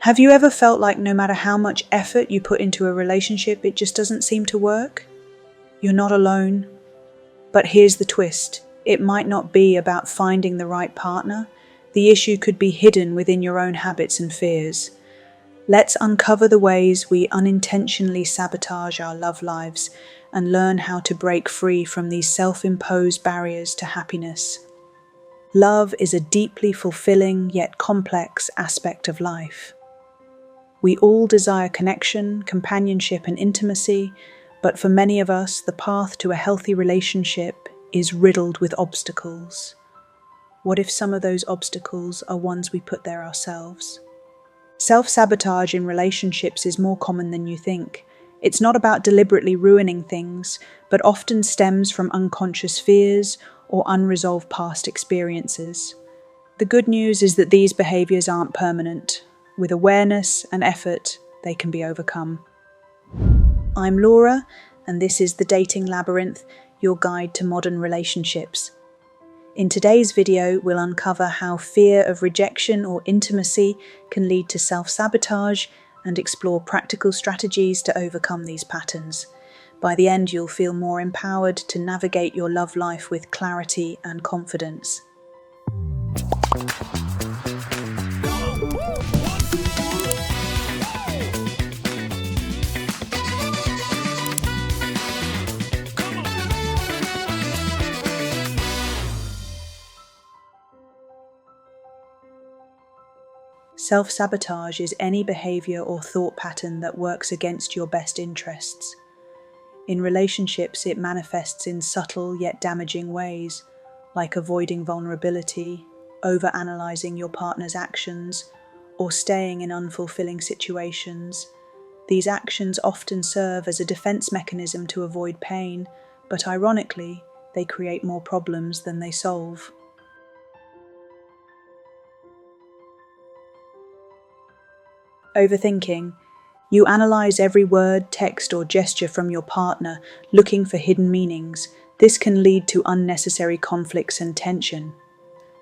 Have you ever felt like no matter how much effort you put into a relationship, it just doesn't seem to work? You're not alone. But here's the twist. It might not be about finding the right partner. The issue could be hidden within your own habits and fears. Let's uncover the ways we unintentionally sabotage our love lives and learn how to break free from these self-imposed barriers to happiness. Love is a deeply fulfilling yet complex aspect of life. We all desire connection, companionship, and intimacy, but for many of us, the path to a healthy relationship is riddled with obstacles. What if some of those obstacles are ones we put there ourselves? Self-sabotage in relationships is more common than you think. It's not about deliberately ruining things, but often stems from unconscious fears or unresolved past experiences. The good news is that these behaviors aren't permanent. With awareness and effort, they can be overcome. I'm Laura, and this is the Dating Labyrinth, your guide to modern relationships. In today's video, we'll uncover how fear of rejection or intimacy can lead to self-sabotage and explore practical strategies to overcome these patterns. By the end, you'll feel more empowered to navigate your love life with clarity and confidence. Self-sabotage is any behavior or thought pattern that works against your best interests. In relationships, it manifests in subtle yet damaging ways, like avoiding vulnerability, overanalyzing your partner's actions, or staying in unfulfilling situations. These actions often serve as a defense mechanism to avoid pain, but ironically, they create more problems than they solve. Overthinking. You analyze every word, text, or gesture from your partner, looking for hidden meanings. This can lead to unnecessary conflicts and tension.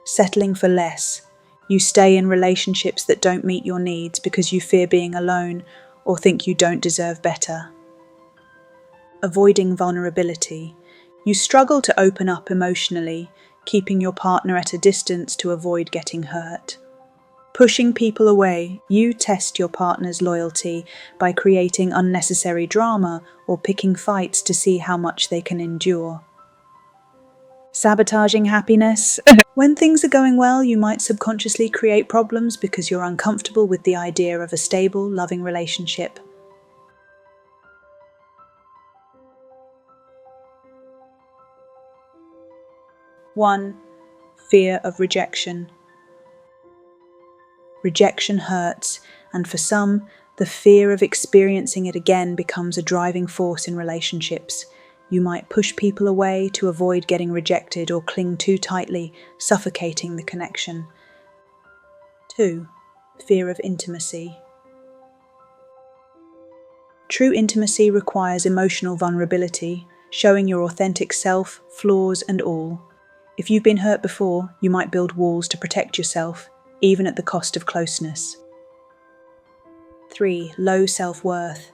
Settling for less. You stay in relationships that don't meet your needs because you fear being alone or think you don't deserve better. Avoiding vulnerability. You struggle to open up emotionally, keeping your partner at a distance to avoid getting hurt. Pushing people away, you test your partner's loyalty by creating unnecessary drama or picking fights to see how much they can endure. Sabotaging happiness. When things are going well, you might subconsciously create problems because you're uncomfortable with the idea of a stable, loving relationship. One, fear of rejection. Rejection hurts, and for some, the fear of experiencing it again becomes a driving force in relationships. You might push people away to avoid getting rejected or cling too tightly, suffocating the connection. 2. Fear of intimacy. True intimacy requires emotional vulnerability, showing your authentic self, flaws and all. If you've been hurt before, you might build walls to protect yourself, even at the cost of closeness. 3. Low self-worth.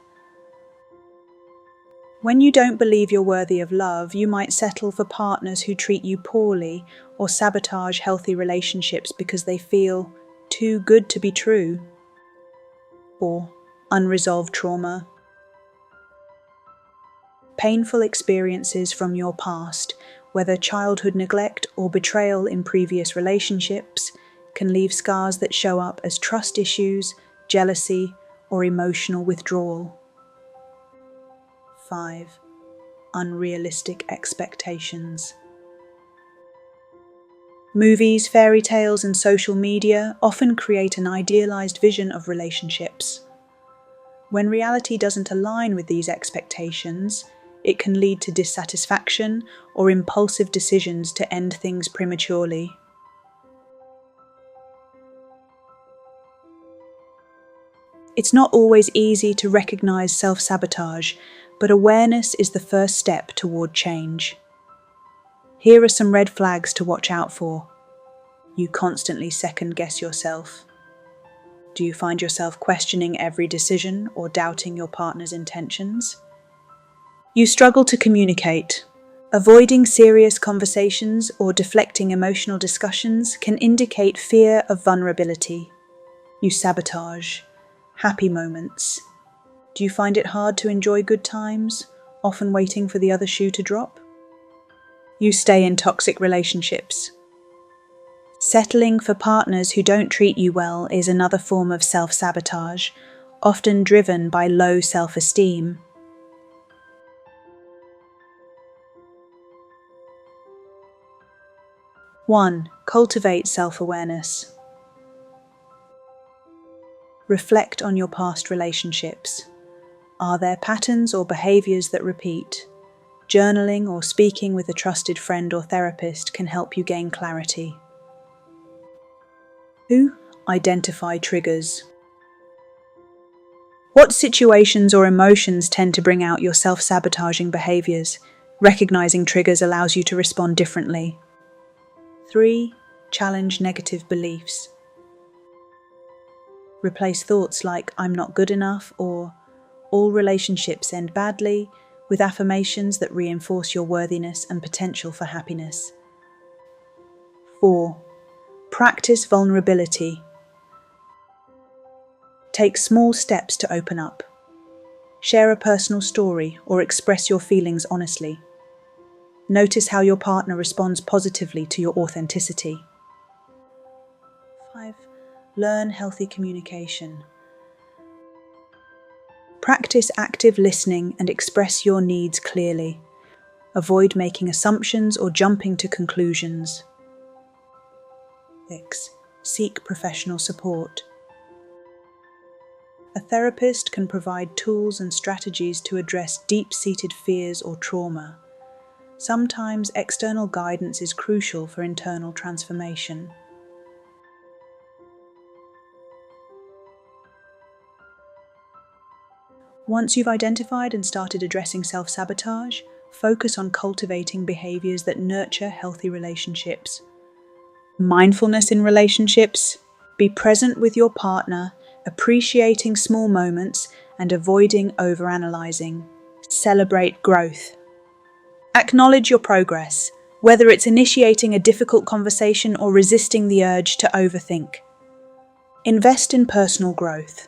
When you don't believe you're worthy of love, you might settle for partners who treat you poorly or sabotage healthy relationships because they feel too good to be true. 4. Unresolved trauma. Painful experiences from your past, whether childhood neglect or betrayal in previous relationships, can leave scars that show up as trust issues, jealousy, or emotional withdrawal. 5. Unrealistic expectations. Movies, fairy tales, and social media often create an idealized vision of relationships. When reality doesn't align with these expectations, it can lead to dissatisfaction or impulsive decisions to end things prematurely. It's not always easy to recognize self-sabotage, but awareness is the first step toward change. Here are some red flags to watch out for. You constantly second-guess yourself. Do you find yourself questioning every decision or doubting your partner's intentions? You struggle to communicate. Avoiding serious conversations or deflecting emotional discussions can indicate fear of vulnerability. You sabotage happy moments. Do you find it hard to enjoy good times, often waiting for the other shoe to drop? You stay in toxic relationships. Settling for partners who don't treat you well is another form of self-sabotage, often driven by low self-esteem. 1. Cultivate self-awareness. Reflect on your past relationships. Are there patterns or behaviors that repeat? Journaling or speaking with a trusted friend or therapist can help you gain clarity. 2. Identify triggers. What situations or emotions tend to bring out your self-sabotaging behaviors? Recognizing triggers allows you to respond differently. 3. Challenge negative beliefs. Replace thoughts like "I'm not good enough" or "all relationships end badly" with affirmations that reinforce your worthiness and potential for happiness. 4. Practice vulnerability. Take small steps to open up. Share a personal story or express your feelings honestly. Notice how your partner responds positively to your authenticity. 5. Learn healthy communication. Practice active listening and express your needs clearly. Avoid making assumptions or jumping to conclusions. 6. Seek professional support. A therapist can provide tools and strategies to address deep-seated fears or trauma. Sometimes external guidance is crucial for internal transformation. Once you've identified and started addressing self-sabotage, focus on cultivating behaviors that nurture healthy relationships. Mindfulness in relationships. Be present with your partner, appreciating small moments and avoiding overanalyzing. Celebrate growth. Acknowledge your progress, whether it's initiating a difficult conversation or resisting the urge to overthink. Invest in personal growth.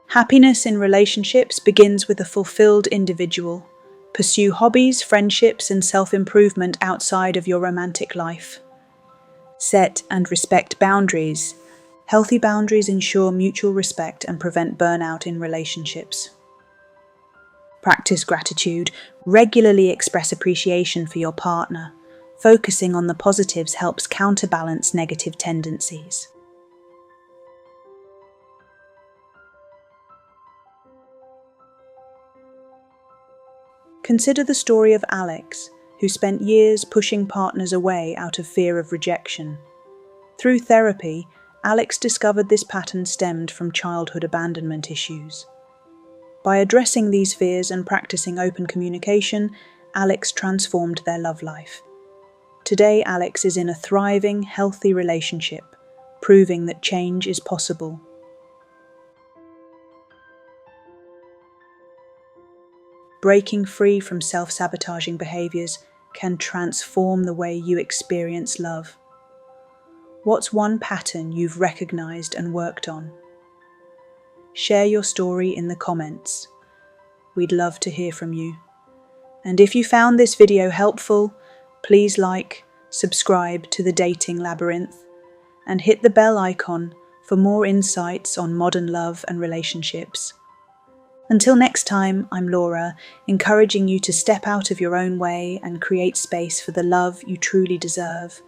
Happiness in relationships begins with a fulfilled individual. Pursue hobbies, friendships, and self-improvement outside of your romantic life. Set and respect boundaries. Healthy boundaries ensure mutual respect and prevent burnout in relationships. Practice gratitude. Regularly express appreciation for your partner. Focusing on the positives helps counterbalance negative tendencies. Consider the story of Alex, who spent years pushing partners away out of fear of rejection. Through therapy, Alex discovered this pattern stemmed from childhood abandonment issues. By addressing these fears and practicing open communication, Alex transformed their love life. Today, Alex is in a thriving, healthy relationship, proving that change is possible. Breaking free from self-sabotaging behaviors can transform the way you experience love. What's one pattern you've recognized and worked on? Share your story in the comments. We'd love to hear from you. And if you found this video helpful, please like, subscribe to the Dating Labyrinth, and hit the bell icon for more insights on modern love and relationships. Until next time, I'm Laura, encouraging you to step out of your own way and create space for the love you truly deserve.